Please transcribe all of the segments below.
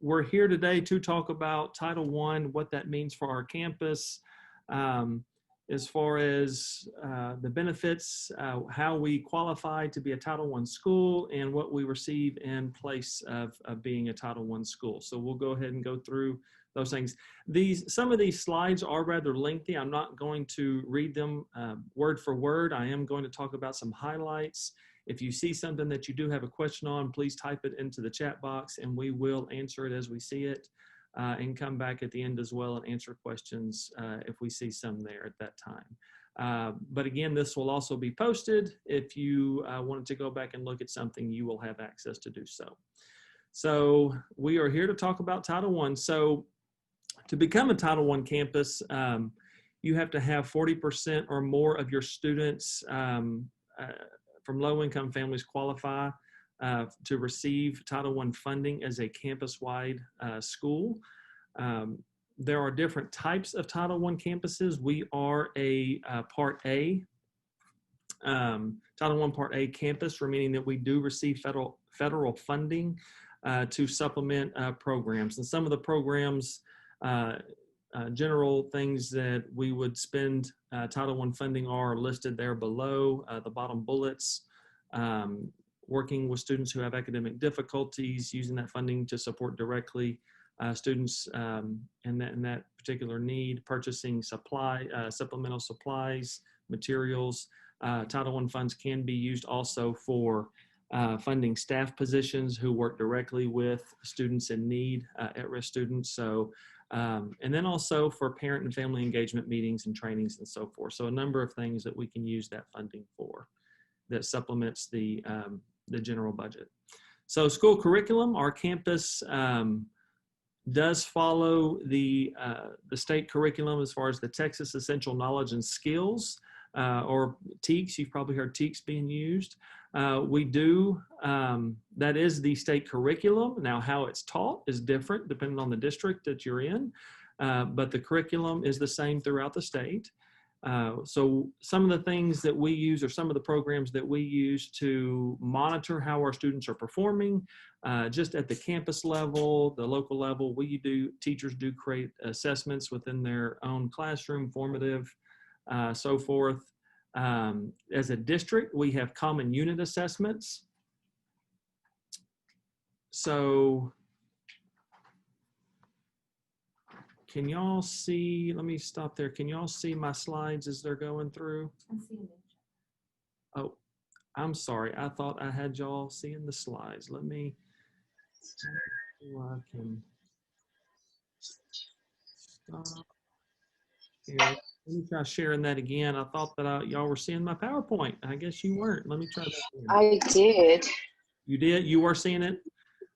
we're here today to talk about Title I, what that means for our campus, as far as the benefits, how we qualify to be a Title I school, and what we receive in place of being a Title I school. So we'll go ahead and go through those things. Some of these slides are rather lengthy. I'm not going to read them word for word. I am going to talk about some highlights. If you see something that you do have a question on, please type it into the chat box and we will answer it as we see it, and come back at the end as well and answer questions if we see some there at that time. But again, this will also be posted. If you wanted to go back and look at something, you will have access to do so. So we are here to talk about Title I. So to become a Title I campus, you have to have 40% or more of your students from low-income families qualify to receive Title I funding as a campus-wide school. There are different types of Title I campuses. We are a Part A, Title I Part A campus, meaning that we do receive federal funding to supplement programs. And some of the programs, general things that we would spend Title I funding are listed there below, the bottom bullets. Working with students who have academic difficulties, using that funding to support directly students in that particular need, purchasing supplemental supplies, materials. Title I funds can be used also for funding staff positions who work directly with students in need, at-risk students. So, and then also for parent and family engagement meetings and trainings and so forth. So a number of things that we can use that funding for that supplements the general budget. So school curriculum, our campus does follow the state curriculum as far as the Texas Essential Knowledge and Skills, or TEKS. You've probably heard TEKS being used. We do, that is the state curriculum. Now how it's taught is different depending on the district that you're in, but the curriculum is the same throughout the state. So some of the things that we use, or some of the programs that we use to monitor how our students are performing, just at the campus level, the local level, teachers do create assessments within their own classroom, formative, so forth. As a district, we have common unit assessments. So can y'all see, let me stop there. Can y'all see my slides as they're going through? I'm seeing it. Oh, I'm sorry. I thought I had y'all seeing the slides. Let me, I can stop here. Let me try sharing that again. I thought that y'all were seeing my PowerPoint. I guess you weren't. Let me try that again. I did. You did? You were seeing it?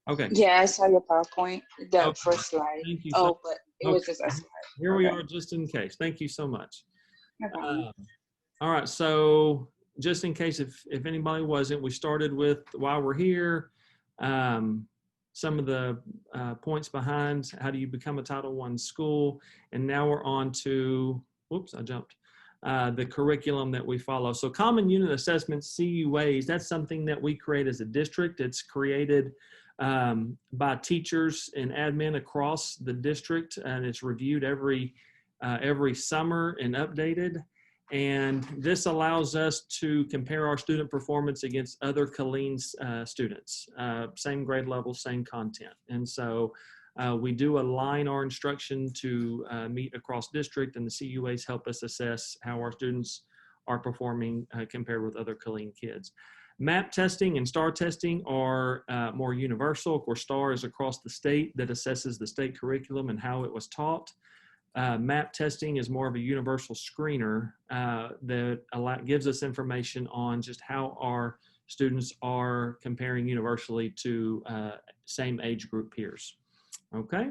Okay. Yeah, I saw your PowerPoint, the Okay. first slide. Thank you. But it was just a slide. Here we are, just in case. Thank you so much. No problem. All right, so just in case if anybody wasn't, we started with why we're here, some of the points behind how do you become a Title I school, and now we're on to, whoops, I jumped, the curriculum that we follow. So common unit assessments, CUAs, that's something that we create as a district. It's created by teachers and admin across the district, and it's reviewed every summer and updated. And this allows us to compare our student performance against other Colleen's students, same grade level, same content. And so we do align our instruction to meet across district, and the CUAs help us assess how our students are performing compared with other Colleen kids. MAP testing and STAR testing are more universal. Of course, STAR is across the state that assesses the state curriculum and how it was taught. MAP testing is more of a universal screener that gives us information on just how our students are comparing universally to same age group peers. Okay,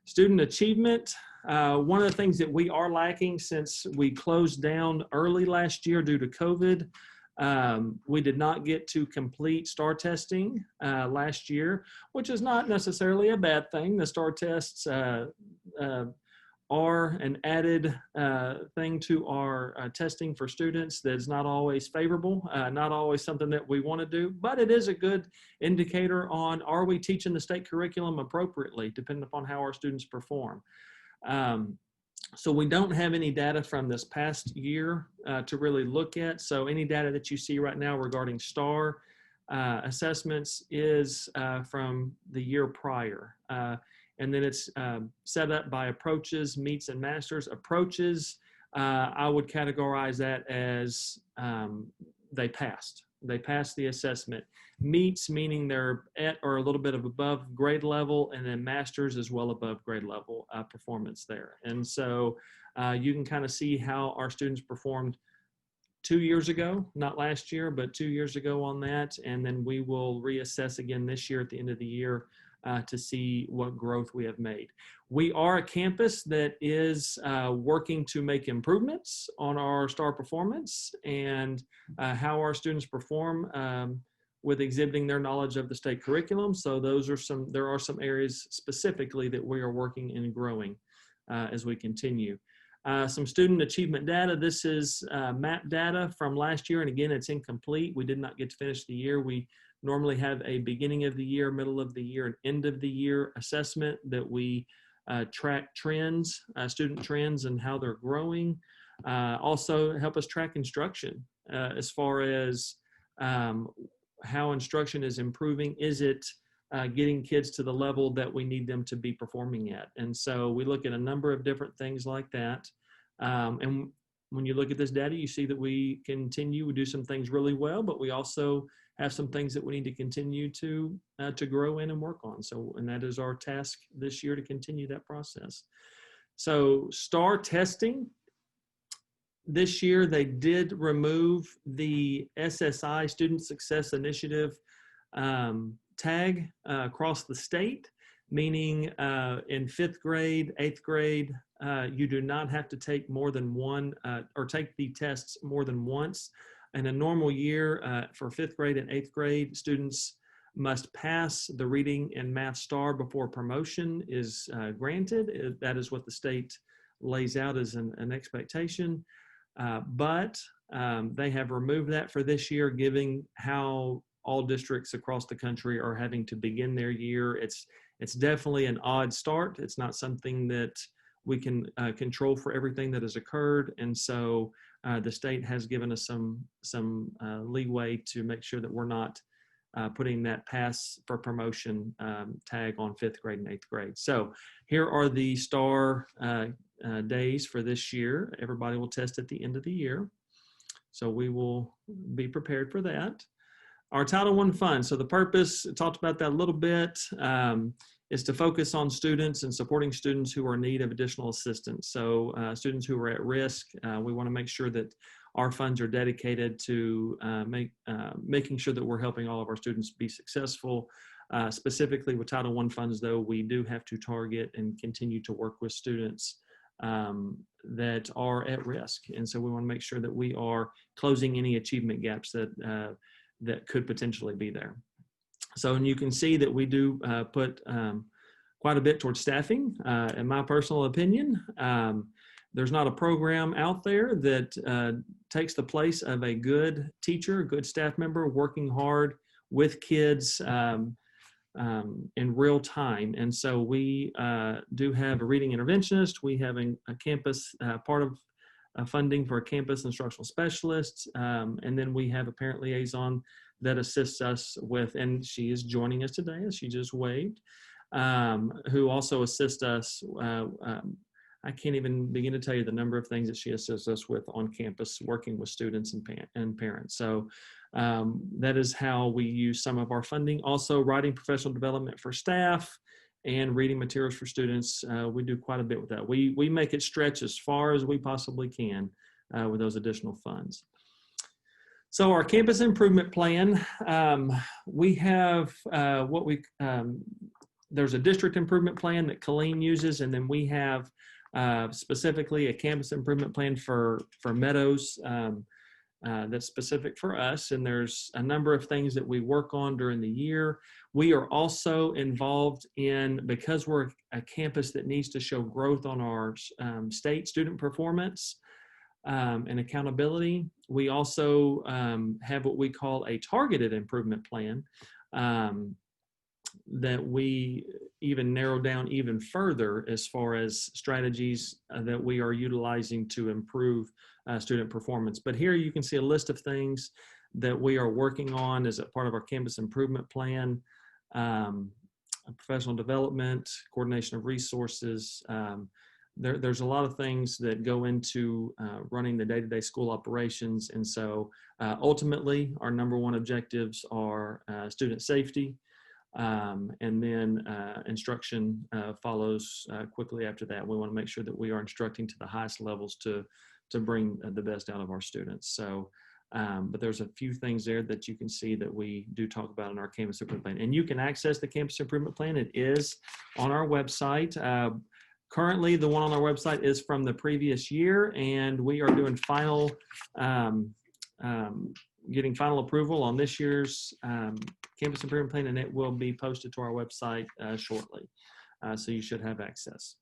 student achievement. One of the things that we are lacking since we closed down early last year due to COVID, we did not get to complete STAR testing last year, which is not necessarily a bad thing. The STAR tests are an added thing to our testing for students that's not always favorable, not always something that we want to do, but it is a good indicator on, are we teaching the state curriculum appropriately, depending upon how our students perform. So we don't have any data from this past year to really look at. So any data that you see right now regarding STAR assessments is from the year prior. And then it's set up by approaches, meets, and masters. Approaches, I would categorize that as they passed. They passed the assessment. Meets, meaning they're at or a little bit of above grade level, and then masters is well above grade level performance there. And so you can kind of see how our students performed 2 years ago, not last year, but 2 years ago on that. And then we will reassess again this year at the end of the year to see what growth we have made. We are a campus that is working to make improvements on our STAR performance and how our students perform with exhibiting their knowledge of the state curriculum. So there are some areas specifically that we are working and growing as we continue. Some student achievement data. This is MAP data from last year, and again, it's incomplete. We did not get to finish the year. We normally have a beginning of the year, middle of the year, and end of the year assessment that we track trends, student trends, and how they're growing. Also help us track instruction as far as how instruction is improving. Is it getting kids to the level that we need them to be performing at? And so we look at a number of different things like that. And when you look at this data, you see that we do some things really well, but we also have some things that we need to continue to grow in and work on. So, and that is our task this year, to continue that process. So STAR testing, this year they did remove the SSI, Student Success Initiative, tag across the state, meaning in 5th grade, 8th grade, you do not have to take more than one or take the tests more than once. In a normal year for 5th grade and 8th grade, students must pass the reading and math STAR before promotion is granted. That is what the state lays out as an expectation. But they have removed that for this year, given how all districts across the country are having to begin their year. It's definitely an odd start. It's not something that we can control for everything that has occurred. And so the state has given us some leeway to make sure that we're not putting that pass for promotion tag on 5th grade and 8th grade. So here are the STAR days for this year. Everybody will test at the end of the year. So we will be prepared for that. Our Title I funds. So the purpose, I talked about that a little bit, is to focus on students and supporting students who are in need of additional assistance. So students who are at risk, we want to make sure that our funds are dedicated to making sure that we're helping all of our students be successful. Specifically with Title I funds, though, we do have to target and continue to work with students that are at risk. And so we want to make sure that we are closing any achievement gaps that could potentially be there. So, and you can see that we do put quite a bit towards staffing. In my personal opinion, there's not a program out there that takes the place of a good teacher, a good staff member working hard with kids in real time. And so we do have a reading interventionist. We have a campus part of funding for a campus instructional specialist. And then we have a parent liaison that assists us with, and she is joining us today, as she just waved, who also assists us. I can't even begin to tell you the number of things that she assists us with on campus, working with students and parents. So that is how we use some of our funding. Also, writing professional development for staff and reading materials for students. We do quite a bit with that. We make it stretch as far as we possibly can with those additional funds. So our campus improvement plan, we have there's a district improvement plan that Colleen uses, and then we have specifically a campus improvement plan for Meadows. that's specific for us. And there's a number of things that we work on during the year. We are also involved in, because we're a campus that needs to show growth on our state student performance and accountability, we also have what we call a targeted improvement plan that we even narrow down even further as far as strategies that we are utilizing to improve student performance. But here you can see a list of things that we are working on as a part of our campus improvement plan: professional development, coordination of resources. There's a lot of things that go into running the day-to-day school operations. And so ultimately, our number one objectives are student safety, and then instruction follows quickly after that. We want to make sure that we are instructing to the highest levels to bring the best out of our students. So, but there's a few things there that you can see that we do talk about in our campus improvement plan. And you can access the campus improvement plan. It is on our website. Currently, the one on our website is from the previous year, and we are doing getting final approval on this year's campus improvement plan, and it will be posted to our website shortly. So you should have access.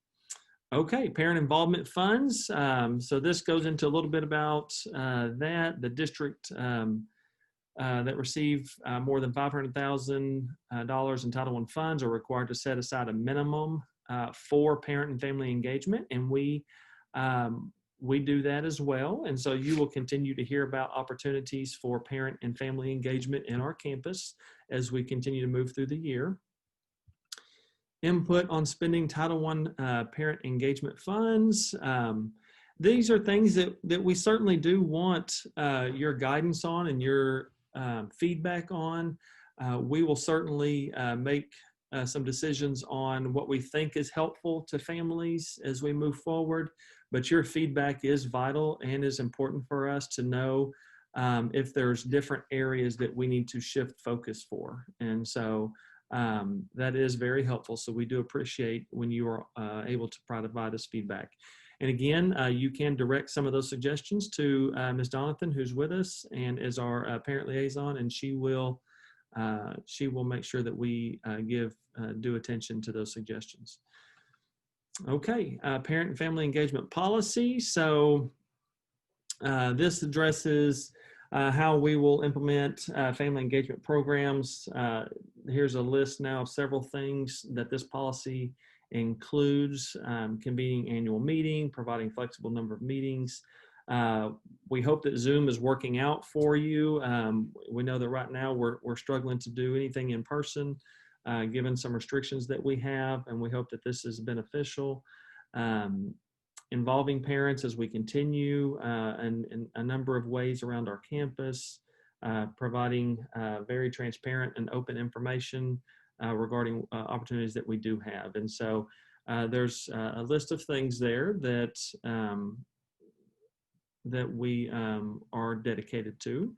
Okay, parent involvement funds. So this goes into a little bit about that. The district that receive more than $500,000 in Title I funds are required to set aside a minimum for parent and family engagement, and we do that as well. And so you will continue to hear about opportunities for parent and family engagement in our campus as we continue to move through the year. Input on spending Title I parent engagement funds. These are things that we certainly do want your guidance on and your feedback on. We will certainly make some decisions on what we think is helpful to families as we move forward. But your feedback is vital and is important for us to know if there's different areas that we need to shift focus for. And so that is very helpful. So we do appreciate when you are able to provide us feedback. And again, you can direct some of those suggestions to Ms. Donathan, who's with us and is our parent liaison, and she will make sure that we give due attention to those suggestions. Okay, parent and family engagement policy. So this addresses how we will implement family engagement programs. Here's a list now of several things that this policy includes: convening annual meeting, providing flexible number of meetings. We hope that Zoom is working out for you. We know that right now we're struggling to do anything in person, given some restrictions that we have, and we hope that this is beneficial. Involving parents as we continue in a number of ways around our campus, providing very transparent and open information regarding opportunities that we do have. And so there's a list of things there that we are dedicated to.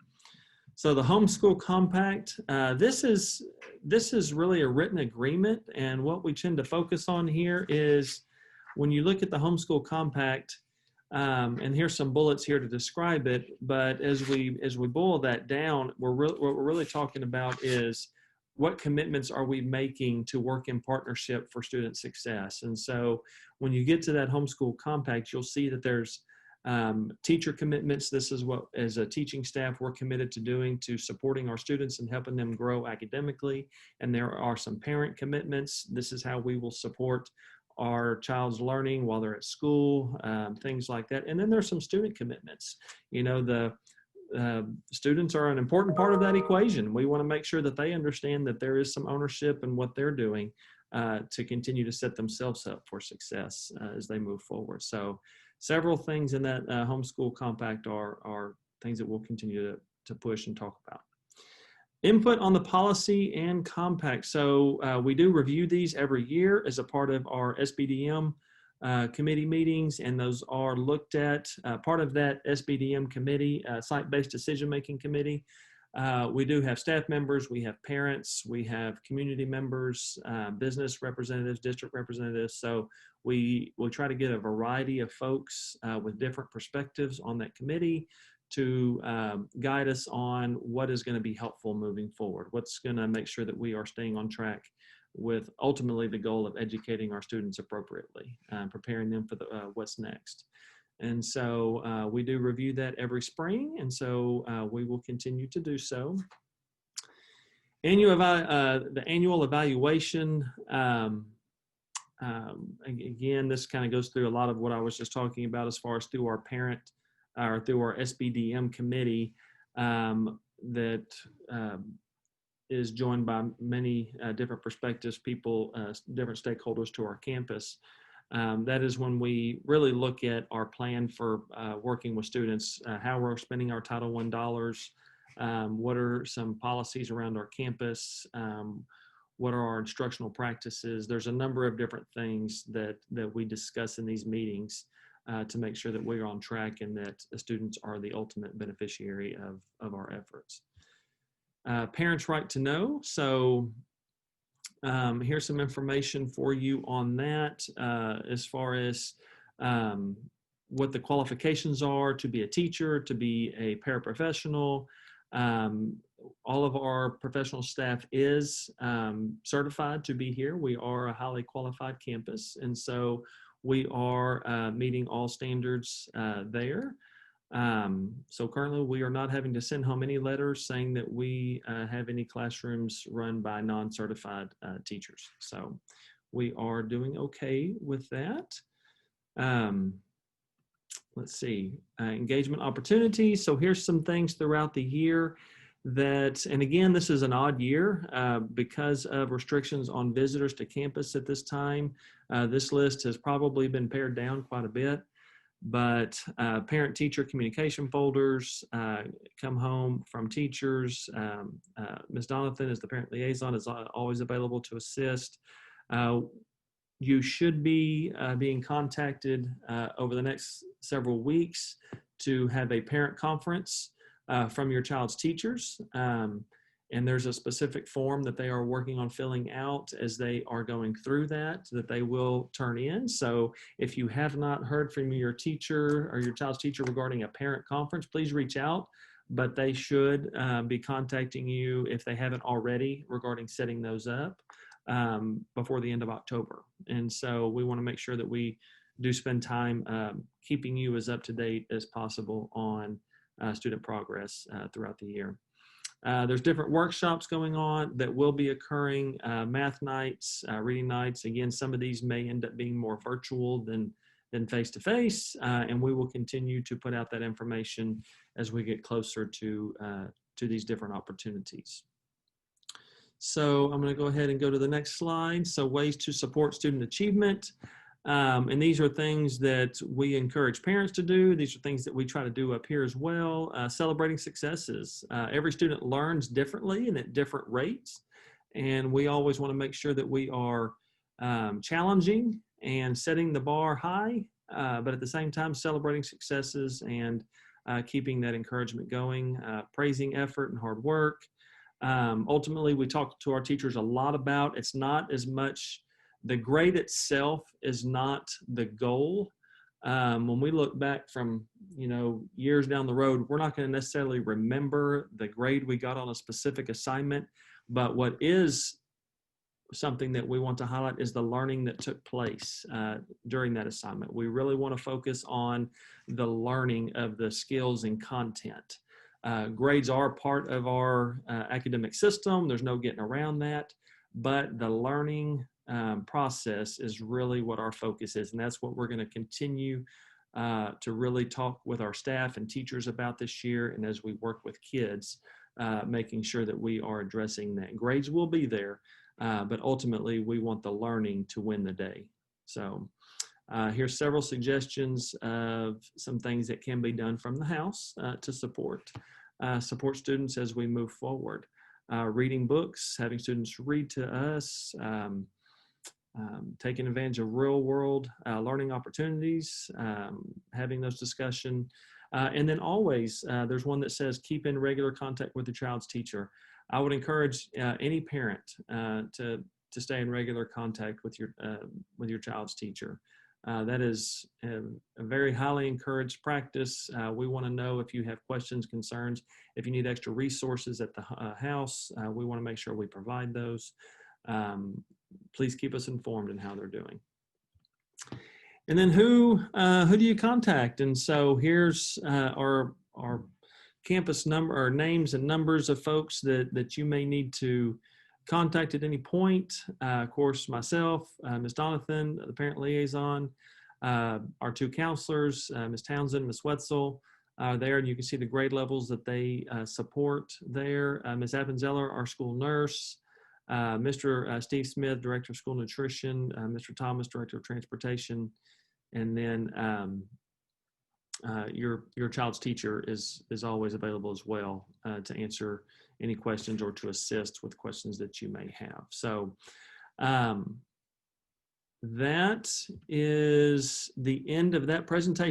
So the homeschool compact, this is really a written agreement, and what we tend to focus on here is when you look at the homeschool compact, and here's some bullets here to describe it, but as we boil that down, what we're really talking about is what commitments are we making to work in partnership for student success. And so when you get to that homeschool compact, you'll see that there's teacher commitments. This is what, as a teaching staff, we're committed to doing to supporting our students and helping them grow academically. And there are some parent commitments. This is how we will support our child's learning while they're at school, things like that. And then there's some student commitments. You know, the students are an important part of that equation. We want to make sure that they understand that there is some ownership in what they're doing to continue to set themselves up for success as they move forward. So several things in that homeschool compact are things that we'll continue to push and talk about. Input on the policy and compact. So we do review these every year as a part of our SBDM committee meetings, and those are looked at. Part of that SBDM committee, site-based decision-making committee, we do have staff members, we have parents, we have community members, business representatives, district representatives. So we try to get a variety of folks with different perspectives on that committee to guide us on what is going to be helpful moving forward, what's going to make sure that we are staying on track with ultimately the goal of educating our students appropriately, preparing them for what's next. And so we do review that every spring, and so we will continue to do so. The annual evaluation, again, this kind of goes through a lot of what I was just talking about as far as through our through our SBDM committee that is joined by many different perspectives, people, different stakeholders to our campus. That is when we really look at our plan for working with students, how we're spending our Title I dollars, what are some policies around our campus, what are our instructional practices. There's a number of different things that we discuss in these meetings to make sure that we're on track and that the students are the ultimate beneficiary of our efforts. Parents' right to know. So here's some information for you on that as far as what the qualifications are to be a teacher, to be a paraprofessional. All of our professional staff is certified to be here. We are a highly qualified campus, and so we are meeting all standards there. So currently we are not having to send home any letters saying that we have any classrooms run by non-certified teachers. So we are doing okay with that. Let's see, engagement opportunities. So here's some things throughout the year that, and again, this is an odd year because of restrictions on visitors to campus at this time. This list has probably been pared down quite a bit, but parent-teacher communication folders come home from teachers. Ms. Donathan, as the parent liaison, is always available to assist. You should be being contacted over the next several weeks to have a parent conference from your child's teachers. And there's a specific form that they are working on filling out as they are going through that they will turn in. So if you have not heard from your teacher or your child's teacher regarding a parent conference, please reach out. But they should be contacting you if they haven't already regarding setting those up before the end of October. And so we want to make sure that we do spend time keeping you as up to date as possible on student progress throughout the year. There's different workshops going on that will be occurring, math nights, reading nights. Again, some of these may end up being more virtual than face-to-face, and we will continue to put out that information as we get closer to these different opportunities. So I'm going to go ahead and go to the next slide. So ways to support student achievement. And these are things that we encourage parents to do. These are things that we try to do up here as well. Celebrating successes. Every student learns differently and at different rates. And we always want to make sure that we are challenging and setting the bar high, but at the same time celebrating successes and keeping that encouragement going, praising effort and hard work. Ultimately, we talk to our teachers a lot about it's not as much the grade itself is not the goal. When we look back from years down the road, we're not going to necessarily remember the grade we got on a specific assignment, but what is something that we want to highlight is the learning that took place during that assignment. We really want to focus on the learning of the skills and content. Grades are part of our academic system. There's no getting around that, but the learning process is really what our focus is. And that's what we're going to continue to really talk with our staff and teachers about this year. And as we work with kids, making sure that we are addressing that. Grades will be there, but ultimately we want the learning to win the day. So here's several suggestions of some things that can be done from the house to support students as we move forward. Reading books, having students read to us, taking advantage of real world learning opportunities, having those discussions. And then always, there's one that says keep in regular contact with the child's teacher. I would encourage any parent to stay in regular contact with your child's teacher. That is a very highly encouraged practice. We want to know if you have questions, concerns, if you need extra resources at the house, we want to make sure we provide those. Please keep us informed in how they're doing. And then who do you contact? And so here's our campus number, or names and numbers of folks that you may need to contact at any point. Of course, myself, Ms. Donathan, the parent liaison, our two counselors, Ms. Townsend, Ms. Wetzel, there, and you can see the grade levels that they support there. Ms. Appenzeller, our school nurse, Mr. Steve Smith, Director of School Nutrition, Mr. Thomas, Director of Transportation, and then your child's teacher is always available as well to answer any questions or to assist with questions that you may have. So that is the end of that presentation.